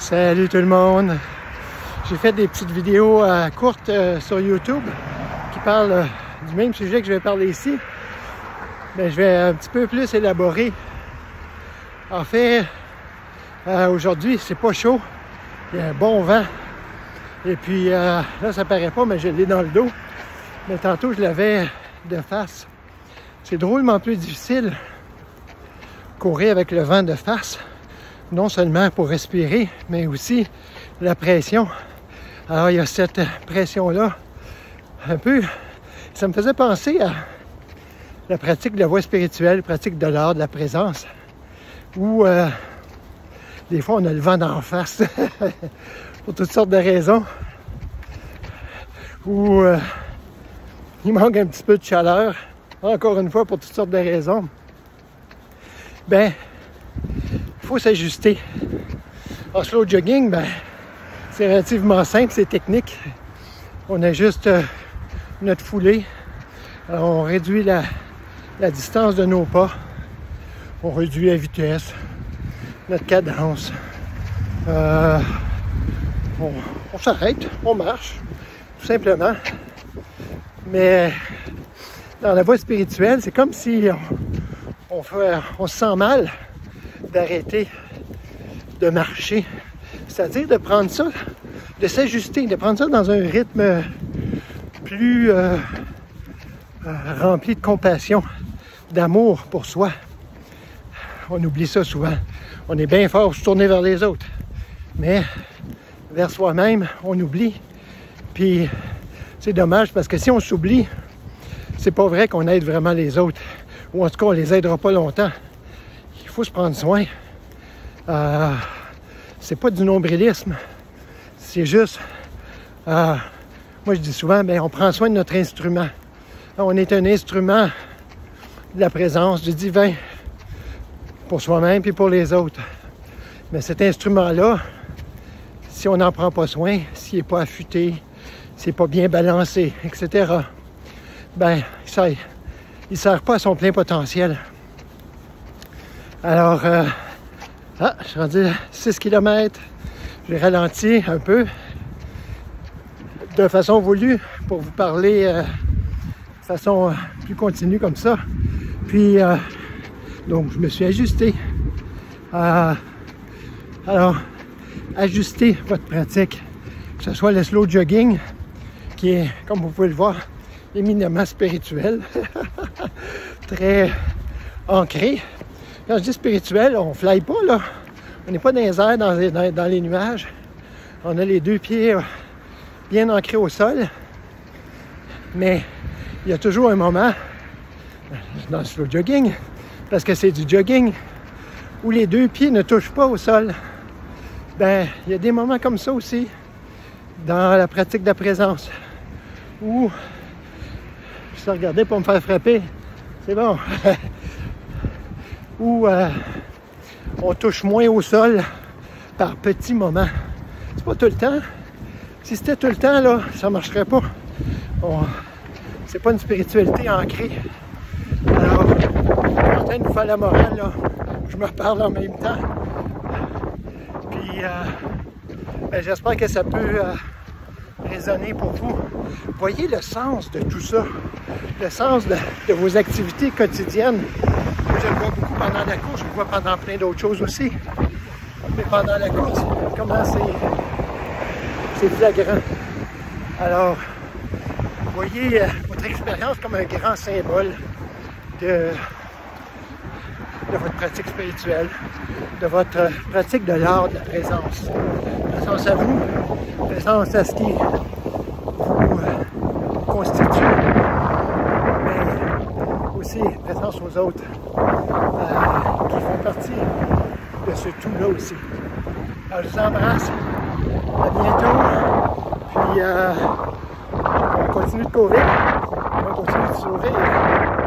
Salut tout le monde! J'ai fait des petites vidéos courtes sur YouTube qui parlent du même sujet que je vais parler ici. Mais je vais un petit peu plus élaborer. En fait, aujourd'hui, c'est pas chaud. Il y a un bon vent. Et puis là, ça paraît pas, mais je l'ai dans le dos. Mais tantôt, je l'avais de face. C'est drôlement plus difficile courir avec le vent de face. Non seulement pour respirer, mais aussi la pression. Alors, il y a cette pression-là, un peu, ça me faisait penser à la pratique de la voie spirituelle, la pratique de l'art, de la présence, où des fois, on a le vent d'en face, pour toutes sortes de raisons, où il manque un petit peu de chaleur, encore une fois, pour toutes sortes de raisons. Ben, il faut s'ajuster. En slow jogging, ben, c'est relativement simple, c'est technique. On ajuste notre foulée. Alors, on réduit la distance de nos pas. On réduit la vitesse, notre cadence. On s'arrête, on marche, tout simplement. Mais dans la voie spirituelle, c'est comme si on se sent mal d'arrêter de marcher. C'est-à-dire de prendre ça, de s'ajuster, de prendre ça dans un rythme plus rempli de compassion, d'amour pour soi. On oublie ça souvent. On est bien fort pour se tourner vers les autres. Mais vers soi-même, on oublie. Puis c'est dommage parce que si on s'oublie, c'est pas vrai qu'on aide vraiment les autres. Ou en tout cas, on les aidera pas longtemps. Il faut se prendre soin. C'est pas du nombrilisme. C'est juste... moi, je dis souvent, on prend soin de notre instrument. On est un instrument de la présence du divin pour soi-même et pour les autres. Mais cet instrument-là, si on n'en prend pas soin, s'il n'est pas affûté, s'il n'est pas bien balancé, etc., il ne sert pas à son plein potentiel. Alors, je suis rendu à 6 km. J'ai ralenti un peu de façon voulue pour vous parler de façon plus continue comme ça. Puis, donc, je me suis ajusté. Alors, ajustez votre pratique, que ce soit le slow jogging, qui est, comme vous pouvez le voir, éminemment spirituel, très ancré. Quand je dis spirituel, on ne fly pas, là. On n'est pas dans les airs, dans les nuages. On a les deux pieds bien ancrés au sol. Mais il y a toujours un moment, dans le slow jogging, parce que c'est du jogging, où les deux pieds ne touchent pas au sol. Il y a des moments comme ça aussi, dans la pratique de la présence, où, je vais regarder pour me faire frapper, c'est bon, où on touche moins au sol par petits moments. C'est pas tout le temps. Si c'était tout le temps, là, ça marcherait pas. C'est pas une spiritualité ancrée. Alors, je suis en train de vous faire la morale, là. Je me parle en même temps. Puis, j'espère que ça peut résonner pour vous. Voyez le sens de tout ça. Le sens de vos activités quotidiennes. Je le vois beaucoup pendant la course, je le vois pendant plein d'autres choses aussi. Mais pendant la course, comment c'est flagrant. Alors, voyez votre expérience comme un grand symbole de votre pratique spirituelle, de votre pratique de l'art de la présence. Présence à vous, présence à ce qui vous constitue, mais aussi présence aux autres qui font partie de ce tout-là aussi. Alors, je vous embrasse. À bientôt. Puis, on continue de courir. On continue de sourire.